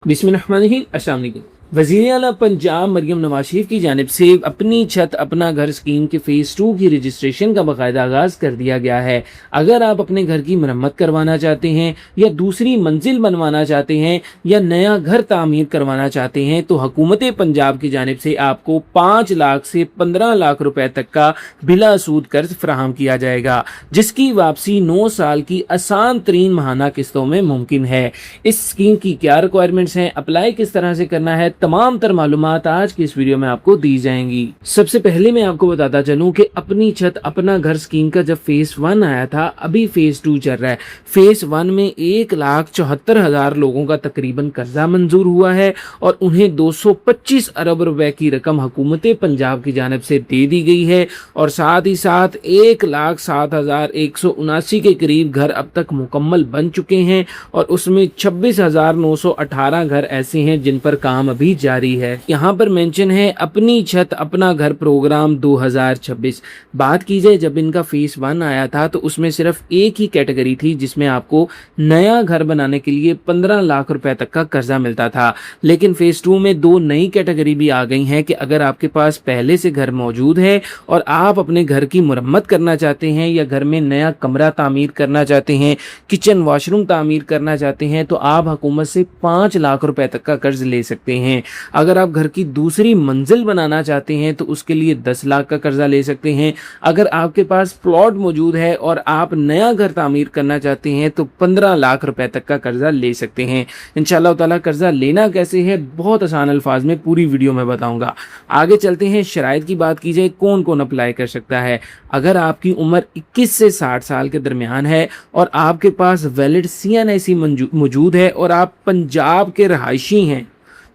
बिस्मिल्लाहिर्रहमानिर्रहीम। अस्सलाम वालेकुम। वज़ीर आला पंजाब मरियम नवाज शरीफ की जानिब से अपनी छत अपना घर स्कीम के फ़ेज़ 2 की रजिस्ट्रेशन का बाकायदा आगाज़ कर दिया गया है। अगर आप अपने घर की मरम्मत करवाना चाहते हैं या दूसरी मंजिल बनवाना चाहते हैं या नया घर तामीर करवाना चाहते हैं तो हुकूमत पंजाब की जानिब से आपको 5 लाख से 15 लाख रुपए तक का बिला सूद कर्ज फराहम किया जाएगा, जिसकी वापसी 9 साल की आसान तरीन माहाना किस्तों में मुमकिन है। इस स्कीम की क्या रिक्वायरमेंट्स हैं, अप्लाई किस तरह से करना है, तमाम तर मालूमात आज की इस वीडियो में आपको दी जाएंगी। सबसे पहले मैं आपको बताता चलूं कि अपनी छत अपना घर स्कीम का जब फेज 1 आया था, अभी फेज 2 चल रहा है। फेज 1 में 1,74,000 लोगों का तकरीबन कर्जा मंजूर हुआ है और उन्हें 225 अरब रुपए की रकम हुकूमत पंजाब की जानिब से दे दी गई है और साथ ही साथ 1,07,179 के करीब घर अब तक मुकम्मल बन चुके हैं और उसमें 26,918 घर ऐसे हैं जिन पर काम अभी जारी है। यहाँ पर मेंशन है अपनी छत अपना घर प्रोग्राम 2026। बात की जाए जब इनका फेज 1 आया था तो उसमें सिर्फ एक ही कैटेगरी थी जिसमें आपको नया घर बनाने के लिए 15 लाख रुपए तक का कर्जा मिलता था, लेकिन फेज 2 में 2 नई कैटेगरी भी आ गई हैं कि अगर आपके पास पहले से घर मौजूद है और आप अपने घर की मुरम्मत करना चाहते हैं या घर में नया कमरा तामीर करना चाहते हैं, किचन वॉशरूम तामीर करना चाहते हैं तो आप हुकूमत से 5 लाख रुपए तक का कर्ज ले सकते हैं। अगर आप घर की दूसरी मंजिल बनाना चाहते हैं तो उसके लिए 10 लाख का कर्जा ले सकते हैं। अगर आपके पास प्लॉट मौजूद है और आप नया घर तामीर करना चाहते हैं तो 15 लाख रुपए तक का कर्जा ले सकते हैं। इंशाअल्लाह ताला कर्जा लेना कैसे है बहुत आसान अल्फाज में पूरी वीडियो में बताऊंगा। आगे चलते हैं, शराइत की बात की जाए कौन कौन अप्लाई कर सकता है। अगर आपकी उम्र 21 से 60 साल के दरमियान है और आपके पास वैलिड CNIC मौजूद है और आप पंजाब के रहायशी हैं,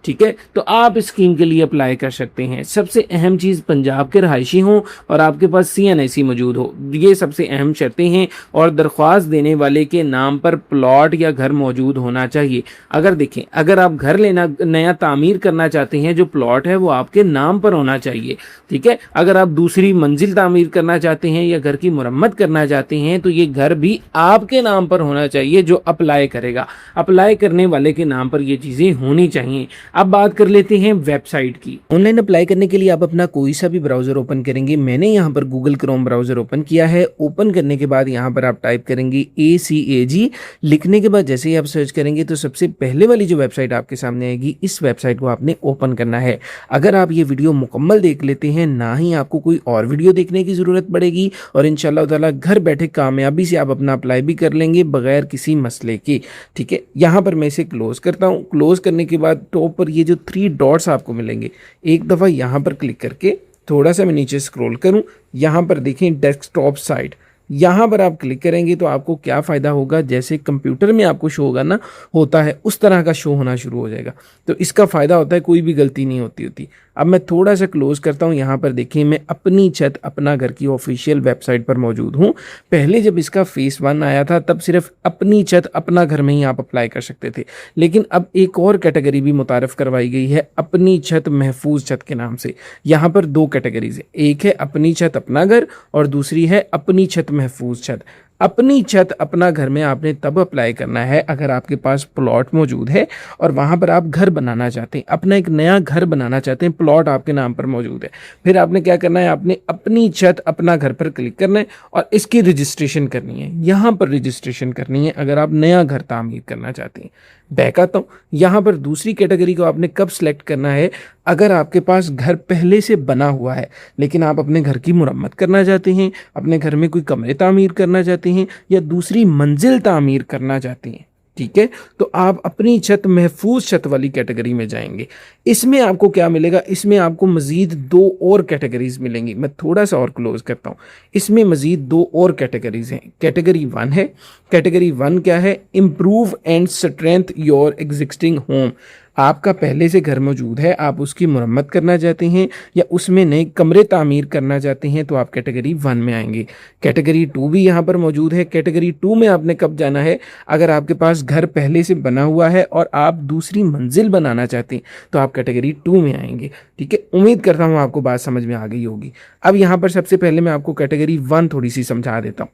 ठीक है, तो आप इस स्कीम के लिए अप्लाई कर सकते हैं। सबसे अहम चीज़ पंजाब के रहायशी हों और आपके पास CNIC मौजूद हो, ये सबसे अहम शर्तें हैं। और दरख्वास्त देने वाले के नाम पर प्लॉट या घर मौजूद होना चाहिए। अगर देखें, अगर आप घर लेना नया तामीर करना चाहते हैं, जो प्लॉट है वो आपके नाम पर होना चाहिए, ठीक है। अगर आप दूसरी मंजिल तामीर करना चाहते हैं या घर की मुरम्मत करना चाहते हैं तो ये घर भी आपके नाम पर होना चाहिए जो अप्लाई करेगा। अप्लाई करने वाले के नाम पर ये चीज़ें होनी चाहिए। अब बात कर लेते हैं वेबसाइट की। ऑनलाइन अप्लाई करने के लिए आप अपना कोई सा भी ब्राउजर ओपन करेंगे। मैंने यहाँ पर गूगल क्रोम ब्राउजर ओपन किया है। ओपन करने के बाद यहाँ पर आप टाइप करेंगे ACAG। लिखने के बाद जैसे ही आप सर्च करेंगे तो सबसे पहले वाली जो वेबसाइट आपके सामने आएगी, इस वेबसाइट को आपने ओपन करना है। अगर आप ये वीडियो मुकम्मल देख लेते हैं, ना ही आपको कोई और वीडियो देखने की ज़रूरत पड़ेगी और इंशाअल्लाह ताला घर बैठे कामयाबी से आप अपना अप्लाई भी कर लेंगे बगैर किसी मसले के, ठीक है। यहाँ पर मैं इसे क्लोज करता हूँ। क्लोज करने के बाद टॉप पर ये जो 3 डॉट्स आपको मिलेंगे, एक दफ़ा यहाँ पर क्लिक करके थोड़ा सा मैं नीचे स्क्रॉल करूँ, यहाँ पर देखें डेस्कटॉप साइट, यहाँ पर आप क्लिक करेंगे तो आपको क्या फ़ायदा होगा, जैसे कंप्यूटर में आपको शो होगा ना, होता है उस तरह का शो होना शुरू हो जाएगा। तो इसका फ़ायदा होता है, कोई भी गलती नहीं होती। अब मैं थोड़ा सा क्लोज करता हूँ। यहाँ पर देखिए मैं अपनी छत अपना घर की ऑफिशियल वेबसाइट पर मौजूद हूँ। पहले जब इसका फेज 1 आया था तब सिर्फ अपनी छत अपना घर में ही आप अप्लाई कर सकते थे, लेकिन अब एक और कैटेगरी भी मुतारफ़ करवाई गई है अपनी छत महफूज छत के नाम से। यहाँ पर 2 कैटेगरीज है, एक है अपनी छत अपना घर और दूसरी है अपनी छत महफूज छत। अपनी छत अपना घर में आपने तब अप्लाई करना है अगर आपके पास प्लॉट मौजूद है और वहाँ पर आप घर बनाना चाहते हैं, अपना एक नया घर बनाना चाहते हैं, प्लॉट आपके नाम पर मौजूद है। फिर आपने क्या करना है, आपने अपनी छत अपना घर पर क्लिक करना है और इसकी रजिस्ट्रेशन करनी है। यहाँ पर रजिस्ट्रेशन करनी है अगर आप नया घर तामीर करना चाहते हैं। बैक आता हूँ। यहाँ पर दूसरी कैटेगरी को आपने कब सेलेक्ट करना है, अगर आपके पास घर पहले से बना हुआ है लेकिन आप अपने घर की मुरम्मत करना चाहते हैं, अपने घर में कोई कमरे तामीर करना चाहते हैं या दूसरी मंजिल तामीर करना चाहते हैं, ठीक है, तो आप अपनी छत महफूज छत वाली कैटेगरी में जाएंगे। इसमें आपको क्या मिलेगा, इसमें आपको मज़ीद 2 और कैटेगरीज मिलेंगी। मैं थोड़ा सा और क्लोज करता हूँ। इसमें मज़ीद 2 और कैटेगरीज हैं। कैटेगरी 1 है। कैटेगरी 1 क्या है, improve and strength your existing home. आपका पहले से घर मौजूद है, आप उसकी मुरम्मत करना चाहते हैं या उसमें नए कमरे तामीर करना चाहते हैं तो आप कैटेगरी 1 में आएंगे। कैटेगरी 2 भी यहाँ पर मौजूद है। कैटेगरी 2 में आपने कब जाना है, अगर आपके पास घर पहले से बना हुआ है और आप दूसरी मंजिल बनाना चाहते हैं तो आप कैटेगरी 2 में आएंगे, ठीक है। उम्मीद करता हूँ आपको बात समझ में आ गई होगी। अब यहाँ पर सबसे पहले मैं आपको कैटेगरी 1 थोड़ी सी समझा देता हूँ।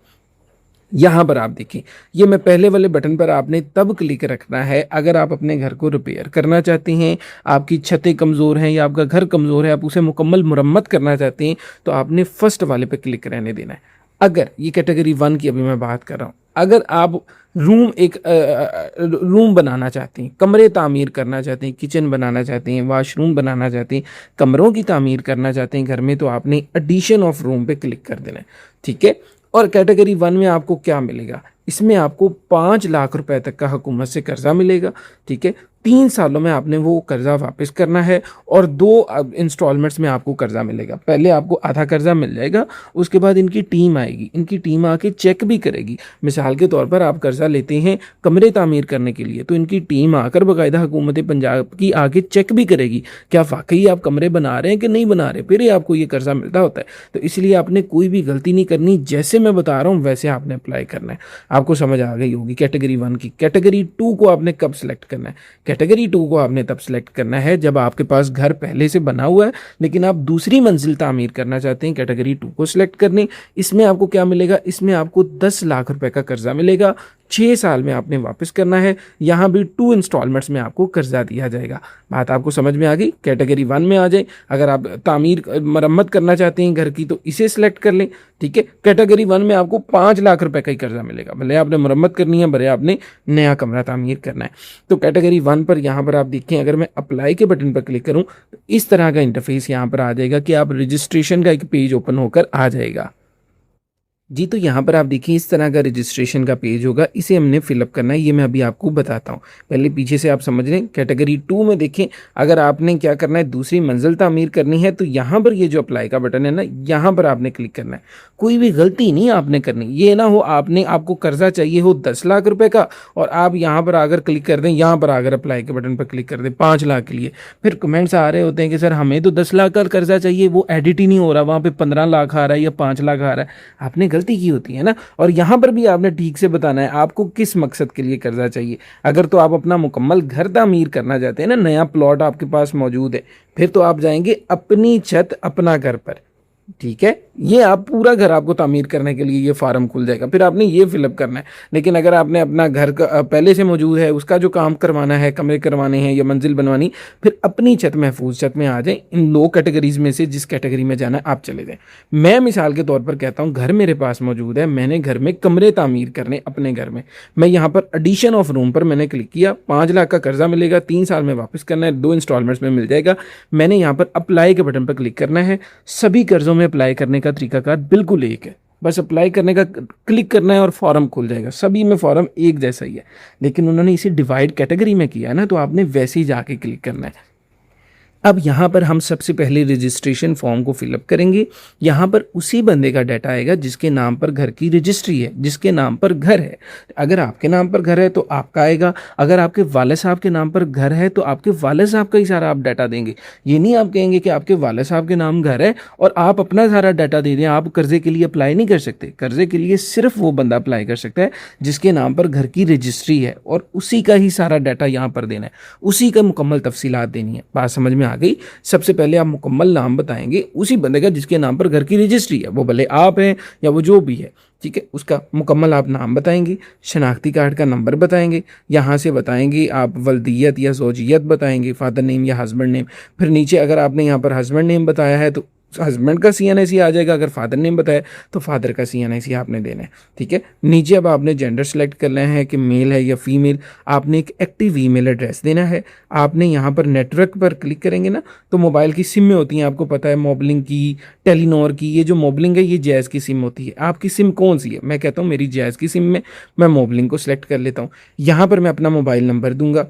यहाँ पर आप देखिए, ये मैं पहले वाले बटन पर आपने तब क्लिक रखना है अगर आप अपने घर को रिपेयर करना चाहते हैं, आपकी छतें कमज़ोर हैं या आपका घर कमज़ोर है, आप उसे मुकम्मल मुरम्मत करना चाहते हैं, तो आपने फर्स्ट वाले पे क्लिक रहने देना है। अगर ये कैटेगरी 1 की अभी मैं बात कर रहा हूँ, अगर आप रूम बनाना चाहते हैं, कमरे तामीर करना चाहते हैं, किचन बनाना चाहते हैं, वॉशरूम बनाना चाहते हैं, कमरों की तामीर करना चाहते हैं घर में, तो आपने एडिशन ऑफ रूम पे क्लिक कर देना है। ठीक है। और कैटेगरी 1 में आपको क्या मिलेगा, इसमें आपको 5 लाख रुपए तक का हुकूमत से कर्जा मिलेगा। ठीक है। 3 सालों में आपने वो कर्जा वापस करना है और 2 इंस्टॉलमेंट्स में आपको कर्जा मिलेगा। पहले आपको आधा कर्जा मिल जाएगा, उसके बाद इनकी टीम आएगी, इनकी टीम आके चेक भी करेगी। मिसाल के तौर पर आप कर्जा लेते हैं कमरे तामीर करने के लिए, तो इनकी टीम आकर बाकायदा हुकूमत पंजाब की आगे चेक भी करेगी क्या वाकई आप कमरे बना रहे हैं कि नहीं बना रहे, फिर ही आपको ये कर्जा मिलता होता है। तो इसलिए आपने कोई भी गलती नहीं करनी, जैसे मैं बता रहा हूँ वैसे आपने अप्लाई करना है। आपको समझ आ गई होगी कैटेगरी 1 की। कैटेगरी 2 को आपने कब सिलेक्ट करना है, कैटेगरी 2 को आपने तब सिलेक्ट करना है जब आपके पास घर पहले से बना हुआ है लेकिन आप दूसरी मंजिल तामीर करना चाहते हैं। कैटेगरी 2 को सिलेक्ट करनी, इसमें आपको क्या मिलेगा, इसमें आपको 10 लाख रुपए का कर्जा मिलेगा, 6 साल में आपने वापस करना है। यहाँ भी 2 इंस्टॉलमेंट्स में आपको कर्जा दिया जाएगा। बात आपको समझ में आ गई। कैटेगरी 1 में आ जाए, अगर आप तामीर मरम्मत करना चाहते हैं घर की तो इसे सिलेक्ट कर लें। ठीक है। कैटेगरी 1 में आपको 5 लाख रुपए का ही कर्जा मिलेगा, भले आपने मरम्मत करनी है, भले आपने नया कमरा तामीर करना है। तो कैटेगरी 1 पर यहाँ पर आप देखें, अगर मैं अप्लाई के बटन पर क्लिक करूँ तो इस तरह का इंटरफेस यहाँ पर आ जाएगा कि आप रजिस्ट्रेशन का एक पेज ओपन होकर आ जाएगा। जी, तो यहाँ पर आप देखिए इस तरह का रजिस्ट्रेशन का पेज होगा, इसे हमने फिलअप करना है, ये मैं अभी आपको बताता हूँ। पहले पीछे से आप समझ लें। कैटेगरी 2 में देखें, अगर आपने क्या करना है, दूसरी मंजिल तामीर करनी है तो यहाँ पर ये जो अप्लाई का बटन है ना, यहाँ पर आपने क्लिक करना है। कोई भी गलती नहीं आपने करनी, ये ना हो आपको कर्जा चाहिए हो 10 लाख रुपए का और आप यहाँ पर आकर क्लिक कर दें, यहाँ पर आकर अप्लाई के बटन पर क्लिक कर दें 5 लाख के लिए, फिर कमेंट्स आ रहे होते हैं कि सर हमें तो 10 लाख का कर्जा चाहिए, वो एडिट ही नहीं हो रहा, वहाँ पे 15 लाख आ रहा है या 5 लाख आ रहा है। आपने गलती की होती है ना। और यहां पर भी आपने ठीक से बताना है आपको किस मकसद के लिए कर्जा चाहिए। अगर तो आप अपना मुकम्मल घर तामीर करना चाहते हैं ना, नया प्लॉट आपके पास मौजूद है, फिर तो आप जाएंगे अपनी छत अपना घर पर। ठीक है। ये आप पूरा घर आपको तामीर करने के लिए ये फार्म खुल जाएगा, फिर आपने ये फिलअप करना है। लेकिन अगर आपने अपना घर का पहले से मौजूद है, उसका जो काम करवाना है, कमरे करवाने हैं या मंजिल बनवानी, फिर अपनी छत महफूज छत में आ जाए। इन 2 कैटेगरीज में से जिस कैटेगरी में जाना है आप चले जाएं। मैं मिसाल के तौर पर कहता हूँ, घर मेरे पास मौजूद है, मैंने घर में कमरे तामीर करने अपने घर में, मैं यहाँ पर एडिशन ऑफ रूम पर मैंने क्लिक किया, 5 लाख का कर्जा मिलेगा, 3 साल में वापस करना है, 2 इंस्टॉलमेंट्स में मिल जाएगा। मैंने यहाँ पर अप्लाई के बटन पर क्लिक करना है। सभी कर्जों में अप्लाई करने का तरीकाकार बिल्कुल एक है, बस अप्लाई करने का क्लिक करना है और फॉर्म खुल जाएगा। सभी में फॉर्म एक जैसा ही है, लेकिन उन्होंने इसे डिवाइड कैटेगरी में किया है ना, तो आपने वैसे ही जाके क्लिक करना है। अब यहाँ पर हम सबसे पहले रजिस्ट्रेशन फॉर्म को फिलअप करेंगे। यहाँ पर उसी बंदे का डाटा आएगा जिसके नाम पर घर की रजिस्ट्री है, जिसके नाम पर घर है। अगर आपके नाम पर घर है तो आपका आएगा, अगर आपके वाले साहब के नाम पर घर है तो आपके वाले साहब का ही सारा आप डाटा देंगे। ये नहीं आप कहेंगे कि आपके वाले साहब के नाम घर है और आप अपना सारा डाटा दे दें। आप कर्जे के लिए अप्लाई नहीं कर सकते। कर्जे के लिए सिर्फ वो बंदा अप्लाई कर सकता है जिसके नाम पर घर की रजिस्ट्री है और उसी का ही सारा डाटा यहाँ पर देना है, उसी का मुकम्मल तफसीलात देनी है। बात समझ में आ गई। सबसे पहले आप मुकम्मल नाम बताएंगे उसी बंदे का जिसके नाम पर घर की रजिस्ट्री है, वो भले आप हैं या वो जो भी है। ठीक है। उसका मुकम्मल आप नाम बताएंगे, शनाख्ती कार्ड का नंबर बताएंगे, यहाँ से बताएंगे आप वल्दियत या ज़ौजियत बताएंगे, फादर नेम या हस्बैंड नेम। फिर नीचे अगर आपने यहाँ पर हस्बैंड नेम बताया है तो हस्बैंड का CNIC आ जाएगा, अगर फादर नेम बताया तो फादर का CNIC आपने देना है। ठीक है। नीचे अब आपने जेंडर सेलेक्ट करना है कि मेल है या फीमेल। आपने एक एक्टिव ईमेल एड्रेस देना है। आपने यहाँ पर नेटवर्क पर क्लिक करेंगे ना, तो मोबाइल की सिम में होती हैं, आपको पता है, मोबलिंक की, टेलीनॉर की। ये जो मोबलिंक है ये जैज़ की सिम होती है। आपकी सिम कौन सी है? मैं कहता हूँ मेरी जैज़ की सिम में, मैं मोबलिंक को सिलेक्ट कर लेता हूँ। यहाँ पर मैं अपना मोबाइल नंबर दूंगा,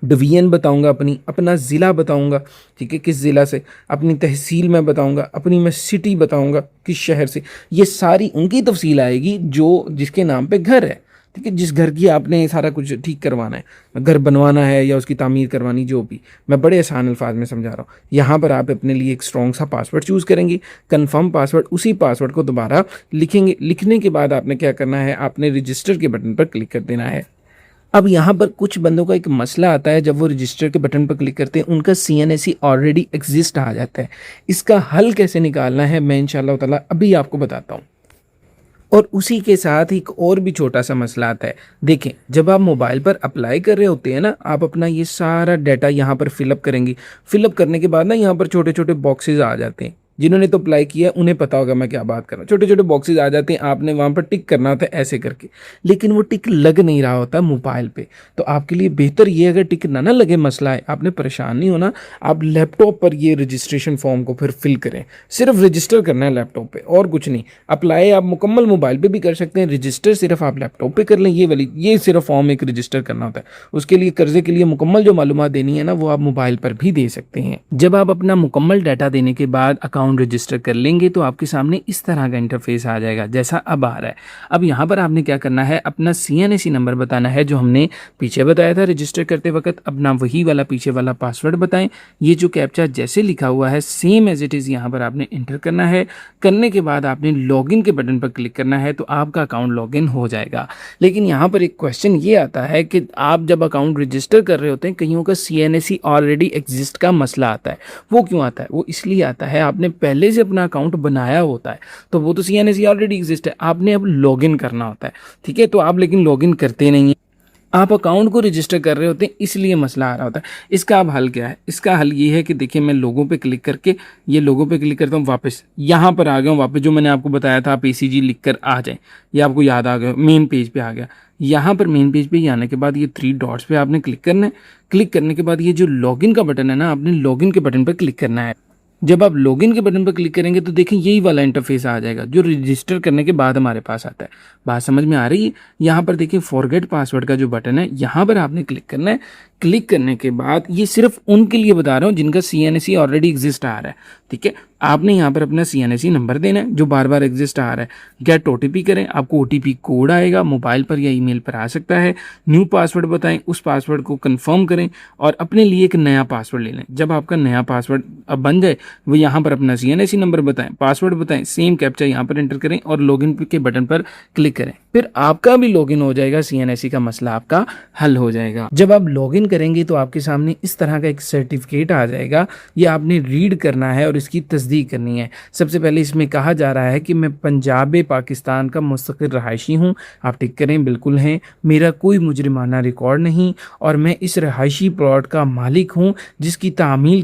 डिवीजन बताऊंगा, अपना ज़िला बताऊंगा। ठीक है, किस ज़िला से, अपनी तहसील में बताऊंगा, अपनी मैं सिटी बताऊंगा किस शहर से। ये सारी उनकी तफसील आएगी जो जिसके नाम पे घर है। ठीक है, जिस घर की आपने सारा कुछ ठीक करवाना है, घर बनवाना है या उसकी तामीर करवानी, जो भी। मैं बड़े आसान अल्फाज में समझा रहा हूँ। यहाँ पर आप अपने लिए एक स्ट्रॉन्ग सा पासवर्ड चूज़ करेंगे, कंफर्म पासवर्ड। उसी पासवर्ड को दोबारा लिखेंगे। लिखने के बाद आपने क्या करना है, आपने रजिस्टर के बटन पर क्लिक कर देना है। अब यहाँ पर कुछ बंदों का एक मसला आता है, जब वो रजिस्टर के बटन पर क्लिक करते हैं उनका CNIC ऑलरेडी एग्जिस्ट आ जाता है। इसका हल कैसे निकालना है मैं इंशाल्लाह ताला अभी आपको बताता हूँ। और उसी के साथ एक और भी छोटा सा मसला आता है। देखें, जब आप मोबाइल पर अप्लाई कर रहे होते हैं ना, आप अपना ये सारा डाटा यहाँ पर फिलअप करेंगे। फिलअप करने के बाद ना यहाँ पर छोटे छोटे बॉक्सेस आ जाते हैं। जिन्होंने तो अप्लाई किया उन्हें पता होगा मैं क्या बात कर रहा हूँ। छोटे छोटे बॉक्सेस आ जाते हैं, आपने वहाँ पर टिक करना होता है ऐसे करके, लेकिन वो टिक लग नहीं रहा होता मोबाइल पे। तो आपके लिए बेहतर ये, अगर टिक ना लगे, मसला है, आपने परेशान नहीं होना, आप लैपटॉप पर ये रजिस्ट्रेशन फॉर्म को फिर फिल करें। सिर्फ रजिस्टर करना है लैपटॉप पे और कुछ नहीं। अप्लाई आप मुकम्मल मोबाइल पे भी कर सकते हैं, रजिस्टर सिर्फ आप लैपटॉप पे कर लें। ये सिर्फ फॉर्म एक रजिस्टर करना होता है। उसके लिए कर्जे के लिए मुकम्मल जो मालूमात देनी है ना, वो आप मोबाइल पर भी दे सकते हैं। जब आप अपना मुकम्मल डाटा देने के बाद अकाउंट रजिस्टर कर लेंगे तो आपके सामने इस तरह का इंटरफेस आ जाएगा जैसा अब आ रहा है। अब यहाँ पर आपने क्या करना है, अपना CNSE नंबर बताना है जो हमने पीछे बताया था रजिस्टर करते वक्त। अपना वही वाला पीछे वाला पासवर्ड बताएं। ये जो कैप्चा जैसे लिखा हुआ है सेम एज इट इज़ यहाँ पर आपने इंटर करना है। करने के बाद आपने लॉगिन के बटन पर क्लिक करना है तो आपका अकाउंट लॉगिन हो जाएगा। लेकिन यहाँ पर एक क्वेश्चन ये आता है कि आप जब अकाउंट रजिस्टर कर रहे होते हैं, कईयों का CNSE ऑलरेडी एग्जिस्ट का मसला आता है। वो क्यों आता है? वो इसलिए आता है, आपने पहले से अपना अकाउंट बनाया होता है तो वो तो CNSE ऑलरेडी एग्जिस्ट है, आपने अब लॉगिन करना होता है। ठीक है, तो आप लेकिन लॉगिन करते नहीं हैं, आप अकाउंट को रजिस्टर कर रहे होते हैं, इसलिए मसला आ रहा होता है। इसका अब हल क्या है? इसका हल ये है कि देखिए, मैं लोगों पे क्लिक करके, ये लोगों पे क्लिक करता हूँ, वापस यहाँ पर आ गया हूँ। वापस जो मैंने आपको बताया था आप ACG लिख कर आ जाएं, ये आपको याद आ गया, मेन पेज पे आ गया। यहाँ पर मेन पेज पे ही आने के बाद ये 3 डॉट्स पे आपने क्लिक करना है। क्लिक करने के बाद ये जो लॉगिन का बटन है ना, आपने लॉगिन के बटन पर क्लिक करना है। जब आप लॉगिन के बटन पर क्लिक करेंगे तो देखें यही वाला इंटरफेस आ जाएगा जो रजिस्टर करने के बाद हमारे पास आता है। बात समझ में आ रही है? यहाँ पर देखिए फॉरगेट पासवर्ड का जो बटन है, यहाँ पर आपने क्लिक करना है। क्लिक करने के बाद ये सिर्फ उनके लिए बता रहा हूँ जिनका CNSE ऑलरेडी एग्जिस्ट आ रहा है। ठीक है, आपने यहाँ पर अपना CNSE नंबर देना है जो बार बार एग्जिस्ट आ रहा है। गेट OTP करें, आपको OTP कोड आएगा, मोबाइल पर या ईमेल पर आ सकता है। न्यू पासवर्ड बताएं, उस पासवर्ड को कंफर्म करें और अपने लिए एक नया पासवर्ड ले लें। जब आपका नया पासवर्ड अब बन जाए, वो यहाँ पर अपना CNSE नंबर बताएं, पासवर्ड बताएं, सेम कैप्चा यहाँ पर एंटर करें और लॉगिन के बटन पर क्लिक करें। फिर आपका भी लॉगिन हो जाएगा, CNSE का मसला आपका हल हो जाएगा। जब आप लॉगिन करेंगे तो आपके सामने इस तरह का एक सर्टिफिकेट आ जाएगा। ये आपने रीड करना है और इसकी तस्दीक करनी है। सबसे पहले इसमें कहा जा रहा है कि मैं पंजाब पाकिस्तान का मुस्तकिल रहायशी हूँ। आप टिक करें, बिल्कुल हैं। मेरा कोई मुजरिमाना रिकॉर्ड नहीं और मैं इस रहायशी प्लॉट का मालिक हूँ जिसकी तामीर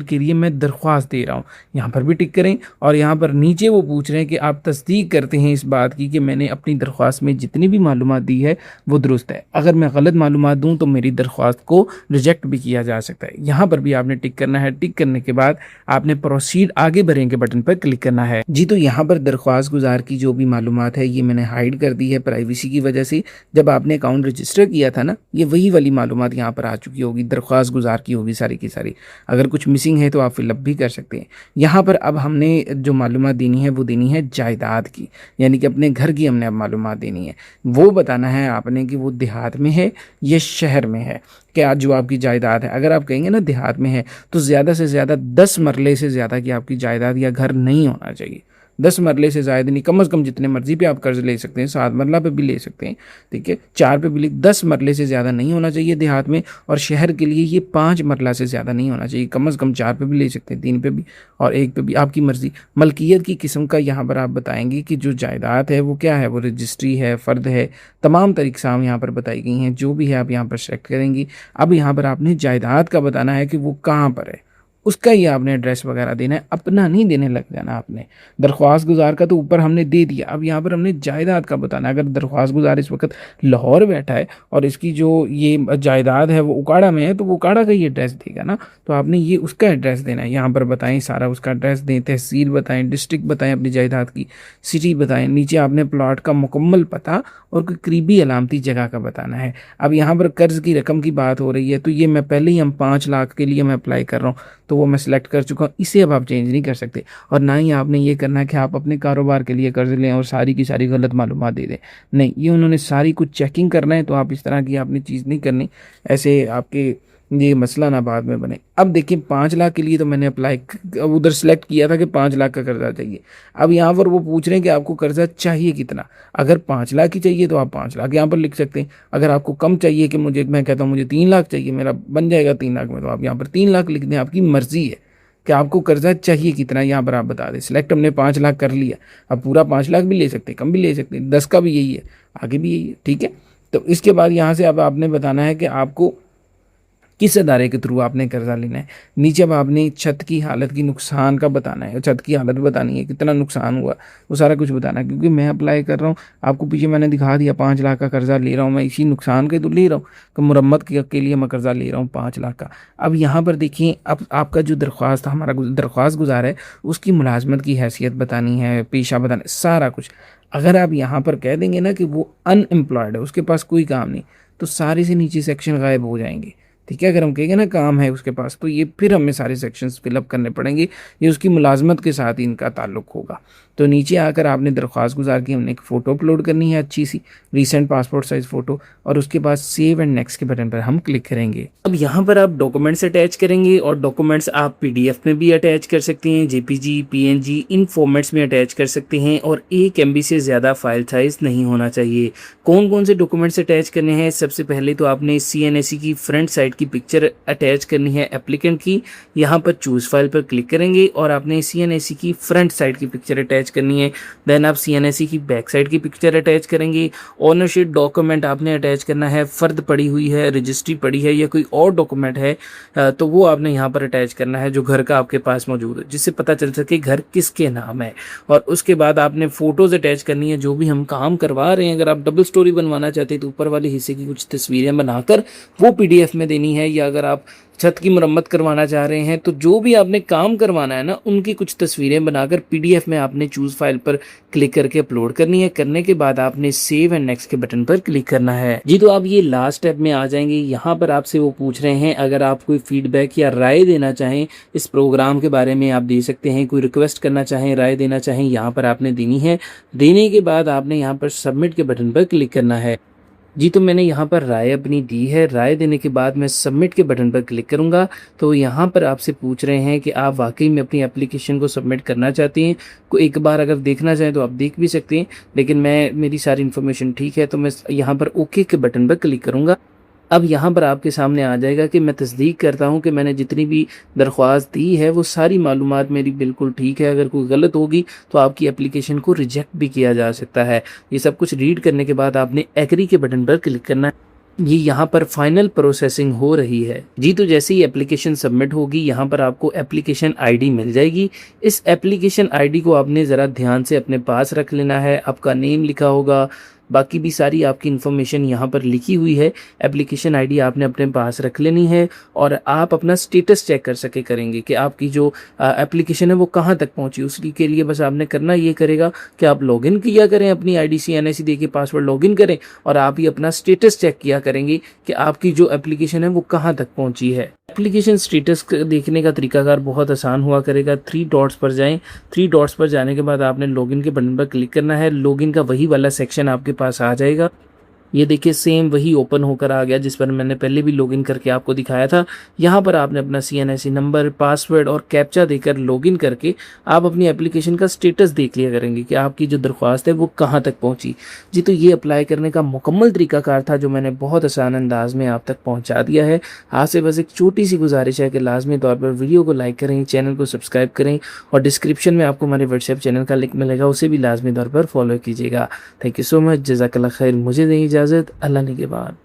के लिए मैं दरख्वास्त दे रहा हूँ। यहाँ पर भी टिक करें और यहाँ पर नीचे वो पूछ रहे हैं कि आप तस्दीक करते हैं इस बात की कि मैंने अपनी दरख्वास्त में जितनी भी मालूमात दी है वो दुरुस्त है। अगर मैं गलत मालूमात दूँ तो मेरी दरख्वास्त को रिजेक्ट भी किया जा सकता है। यहाँ पर भी आपने टिक करना है। टिक करने के बाद आपने प्रोसीड आगे बढ़ें के बटन पर क्लिक करना है। जी, तो यहाँ पर दरख्वास्त गुजार की जो भी मालूमात है ये मैंने हाइड कर दी है प्राइवेसी की वजह से। जब आपने अकाउंट रजिस्टर किया था ना, ये वही वाली मालूमात यहाँ पर आ चुकी होगी, दरख्वास्त गुजार की होगी सारी की सारी। अगर कुछ मिसिंग है तो आप फिलअप भी कर सकते हैं। यहाँ पर अब हमने जो मालूमात देनी है वो देनी है जायदाद की, यानी कि अपने घर की हमने अब मालूमात देनी है। वो बताना है आपने कि वो देहात में है या शहर में है। क्या जो आपकी जायदाद है, अगर आप कहेंगे ना देहात में है तो ज़्यादा से ज़्यादा 10 मरले से ज़्यादा की आपकी जायदाद या घर नहीं होना चाहिए। 10 मरले से ज़्यादा नहीं, कम से कम जितने मर्जी पे आप कर्ज ले सकते हैं, 7 मरला पे भी ले सकते हैं। ठीक है, 4 पे भी 10 मरले से ज़्यादा नहीं होना चाहिए देहात में। और शहर के लिए ये 5 मरला से ज़्यादा नहीं होना चाहिए। कम से कम 4 पे भी ले सकते हैं, 3 पे भी और 1 पे भी, आपकी मर्ज़ी। मलकियत की किस्म का यहाँ पर आप बताएंगे कि जो जायदाद है वो क्या है, वो रजिस्ट्री है, फ़र्द है, तमाम तरीक़ाम यहाँ पर बताई गई हैं। जो भी है आप यहाँ पर सेलेक्ट करेंगी। अब यहाँ पर आपने जायदाद का बताना है कि वो कहाँ पर है, उसका ही आपने एड्रेस वगैरह देना है, अपना नहीं देने लग जाना आपने। दरख्वास्त गुजार का तो ऊपर हमने दे दिया, अब यहाँ पर हमने जायदाद का बताना है। अगर दरख्वास्त गुजार इस वक्त लाहौर बैठा है और इसकी जो ये जायदाद है वो उकाड़ा में है तो वो उकाड़ा का ही एड्रेस देगा ना, तो आपने ये उसका एड्रेस देना है। यहाँ पर बताएं, सारा उसका एड्रेस दें, तहसील बताएं, डिस्ट्रिक्ट बताएं, अपनी जायदाद की सिटी बताएं, नीचे आपने प्लाट का मुकम्मल पता और कोई करीबी अलामती जगह का बताना है। अब यहाँ पर कर्ज़ की रकम की बात हो रही है तो ये मैं पहले ही हम 5 लाख के लिए मैं अप्लाई कर रहा हूँ तो वो मैं सिलेक्ट कर चुका हूँ, इसे अब आप चेंज नहीं कर सकते। और ना ही आपने ये करना है कि आप अपने कारोबार के लिए कर्ज लें और सारी की सारी गलत मालूमात दे दें। नहीं, ये उन्होंने सारी कुछ चेकिंग करना है, तो आप इस तरह की आपने चीज़ नहीं करनी, ऐसे आपके ये मसला ना बाद में बने। अब देखिए 5 लाख के लिए तो मैंने अप्लाई उधर सेलेक्ट किया था कि 5 लाख का कर्जा चाहिए। अब यहाँ पर वो पूछ रहे हैं कि आपको कर्जा चाहिए कितना। अगर 5 लाख ही चाहिए तो आप 5 लाख यहाँ पर लिख सकते हैं। अगर आपको कम चाहिए कि मैं कहता हूँ मुझे 3 लाख चाहिए, मेरा बन जाएगा 3 लाख में, तो आप यहाँ पर 3 लाख लिख दें, आपकी मर्जी है। कि आपको कर्जा चाहिए कितना, यहाँ पर आप बता दें। सिलेक्ट हमने 5 लाख कर लिया, अब पूरा 5 लाख भी ले सकते, कम भी ले सकते, 10 का भी यही है, आगे भी यही है, ठीक है। तो इसके बाद यहाँ से अब आपने बताना है कि आपको किस अदारे के थ्रू आपने कर्जा लेना है। नीचे अब आपने छत की हालत की नुकसान का बताना है, छत की हालत बतानी है, कितना नुकसान हुआ वो सारा कुछ बताना है। क्योंकि मैं अप्लाई कर रहा हूँ, आपको पीछे मैंने दिखा दिया 5 लाख का कर्जा ले रहा हूँ, मैं इसी नुकसान के तो ले रहा हूँ कि मुरम्मत के लिए मैं कर्जा ले रहा हूँ 5 लाख का। अब यहाँ पर देखिए, अब आपका जो दरख्वास्त था, हमारा दरख्वास्त गुजार है, उसकी मुलाजमत की हैसियत बतानी है, पेशा बताना, सारा कुछ। अगर आप यहाँ पर कह देंगे ना कि वो अनएम्प्लॉयड है, उसके पास कोई काम नहीं, तो सारे से नीचे सेक्शन गायब हो जाएंगे, ठीक है। अगर हम कहेंगे ना काम है उसके पास, तो ये फिर हमें सारे सेक्शंस फिलअप करने पड़ेंगे, ये उसकी मुलाजमत के साथ ही इनका ताल्लुक होगा। तो नीचे आकर आपने दरख्वास्त गुजार की, हमने एक फ़ोटो अपलोड करनी है अच्छी सी, रीसेंट पासपोर्ट साइज़ फ़ोटो, और उसके बाद सेव एंड नेक्स्ट के बटन पर हम क्लिक करेंगे। अब यहाँ पर आप डॉक्यूमेंट्स अटैच करेंगे, और डॉक्यूमेंट्स आप PDF में भी अटैच कर सकते हैं, JPG, PNG, इन फॉर्मेट्स में अटैच कर सकते हैं, और 1 MB से ज़्यादा फाइल साइज़ नहीं होना चाहिए। कौन कौन से डॉक्यूमेंट्स अटैच करने हैं? सबसे पहले तो आपने CNSE की फ्रंट साइड की पिक्चर अटैच करनी है एप्लीकेंट की। यहाँ पर चूज़ फाइल पर क्लिक करेंगे और आपने CNSE की फ्रंट साइड की पिक्चर अटैच करनी है। देन आप CNSE की बैक साइड की पिक्चर अटैच करेंगे। ओनरशिप डॉक्यूमेंट आपने अटैच करना है, फ़र्द पड़ी हुई है, रजिस्ट्री पड़ी है, या कोई और डॉक्यूमेंट है तो वो आपने यहाँ पर अटैच करना है जो घर का आपके पास मौजूद है, जिससे पता चल सके घर किसके नाम है। और उसके बाद आपने फ़ोटोज़ अटैच करनी है, जो भी हम काम करवा रहे हैं। अगर आप डबल स्टोरी बनवाना चाहते हैं तो ऊपर वाले हिस्से की कुछ तस्वीरें बनाकर वो PDF में देनी है, या अगर आप छत की मरम्मत करवाना चाह रहे हैं तो जो भी आपने काम करवाना है ना, उनकी कुछ तस्वीरें बनाकर PDF में आपने चूज़ फाइल पर क्लिक करके अपलोड करनी है। करने के बाद आपने सेव एंड नेक्स्ट के बटन पर क्लिक करना है जी। तो आप ये लास्ट स्टेप में आ जाएंगे। यहाँ पर आपसे वो पूछ रहे हैं, अगर आप कोई फीडबैक या राय देना चाहें इस प्रोग्राम के बारे में आप दे सकते हैं, कोई रिक्वेस्ट करना चाहें, राय देना चाहें, यहाँ पर आपने देनी है। देने के बाद आपने यहाँ पर सबमिट के बटन पर क्लिक करना है जी। तो मैंने यहाँ पर राय अपनी दी है। राय देने के बाद मैं सबमिट के बटन पर क्लिक करूँगा। तो यहाँ पर आपसे पूछ रहे हैं कि आप वाकई में अपनी एप्लीकेशन को सबमिट करना चाहते हैं। को एक बार अगर देखना चाहें तो आप देख भी सकते हैं, लेकिन मेरी सारी इन्फॉर्मेशन ठीक है, तो मैं यहाँ पर ओके के बटन पर क्लिक करूँगा। अब यहाँ पर आपके सामने आ जाएगा कि मैं तस्दीक करता हूँ कि मैंने जितनी भी दरख्वास्त दी है वो सारी मालूमात मेरी बिल्कुल ठीक है। अगर कोई गलत होगी तो आपकी एप्लीकेशन को रिजेक्ट भी किया जा सकता है। ये सब कुछ रीड करने के बाद आपने एग्री के बटन पर क्लिक करना है। ये यहाँ पर फाइनल प्रोसेसिंग हो रही है जी। तो जैसे ही एप्लीकेशन सबमिट होगी, यहाँ पर आपको एप्लीकेशन ID मिल जाएगी। इस एप्लीकेशन ID को आपने ज़रा ध्यान से अपने पास रख लेना है। आपका नेम लिखा होगा, बाकी भी सारी आपकी इन्फॉर्मेशन यहाँ पर लिखी हुई है। एप्लीकेशन ID आपने अपने पास रख लेनी है, और आप अपना स्टेटस चेक कर सके करेंगे कि आपकी जो एप्लीकेशन है वो कहाँ तक पहुँची। उसी के लिए बस आपने करना ये करेगा कि आप लॉगिन किया करें, अपनी ID CNSE दे के पासवर्ड लॉगिन करें, और आप ही अपना स्टेटस चेक किया करेंगे कि आपकी जो एप्लीकेशन है वो कहाँ तक पहुँची है। एप्लीकेशन स्टेटस देखने का तरीकाकार बहुत आसान हुआ करेगा। 3 डॉट्स पर जाएं। 3 डॉट्स पर जाने के बाद आपने लॉगिन के बटन पर क्लिक करना है। लॉगिन का वही वाला सेक्शन आपके पास आ जाएगा। ये देखिए सेम वही ओपन होकर आ गया जिस पर मैंने पहले भी लॉगिन करके आपको दिखाया था। यहाँ पर आपने अपना CNSE नंबर, पासवर्ड और कैप्चा देकर लॉगिन करके आप अपनी एप्लीकेशन का स्टेटस देख लिया करेंगे कि आपकी जो दरख्वास्त है वो कहाँ तक पहुँची जी। तो ये अप्लाई करने का मुकम्मल तरीकाकार था जो मैंने बहुत आसान अंदाज में आप तक पहुँचा दिया है। आपसे बस एक छोटी सी गुजारिश है कि लाजमी तौर पर वीडियो को लाइक करें, चैनल को सब्सक्राइब करें, और डिस्क्रिप्शन में आपको हमारे व्हाट्सएप चैनल का लिंक मिलेगा, उसे भी लाजमी तौर पर फॉलो कीजिएगा। Thank you so much. जज़ाकल्लाह खैर। मुझे दें इजाज़त। अल्लाह ने के बाद।